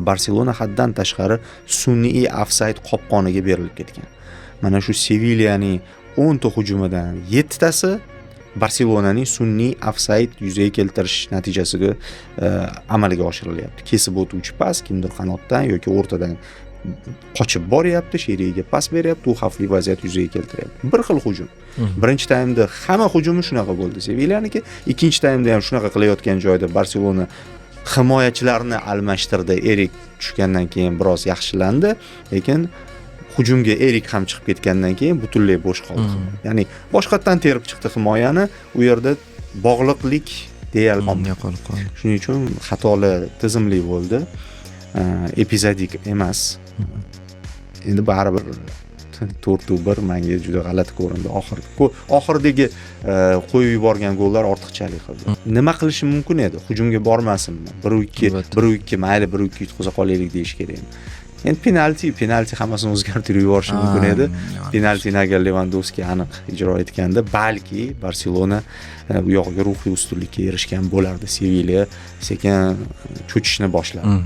Barselona haddan tashqari sun'iy ofsayd qopqoniga berilib ketgan. Mana shu Sevilyaning 10 ta hujumidan 7 tasi Barselonaning sun'iy ofsayd yuzaga keltirish natijasiga amalga oshirilyapti. Kesib o'tuvchi pas kimdir qanotdan yoki o'rtadan qochib boryapti, sherigiga pas beryapti, u xavfli vaziyat yuzaga keltiryapti. Bir xil hujum. Birinchi taymda hamma hujumi shunaqa bo'ldi Sevilyaniki, ikkinchi taymda ham shunaqa qilayotgan joyda Barselona himoyachilarni almashtirdi. Erik tushgandan keyin biroz yaxshilandi, lekin hujumga Erik ham chiqib ketgandan keyin butunlay bo'sh qoldi. Ya'ni boshqatdan terib chiqdi himoyani, u yerda bog'liqlik deya olmayman. Shuning uchun xatolar tizimli bo'ldi. Epizodik emas. Endi baribir 4-1 menga juda g'alati ko'rindi. Oxirdagi qo'yib yuborgan gollar ortiqchalik qildi. Nima qilishim mumkin edi? Hujumga bormasinmi? 1-2 mayli 1-2 yutqiza qolaylik deyish kerak. Endi penalti hammasini o'zgartirib yuborishi mumkin edi. Penaltini agar Lewandowski aniq ijro etganda, balki Barselona bu yog'iga ruhiy ustunlikka erishgan bo'lardi. Sevilya sekin cho'chishni boshladi.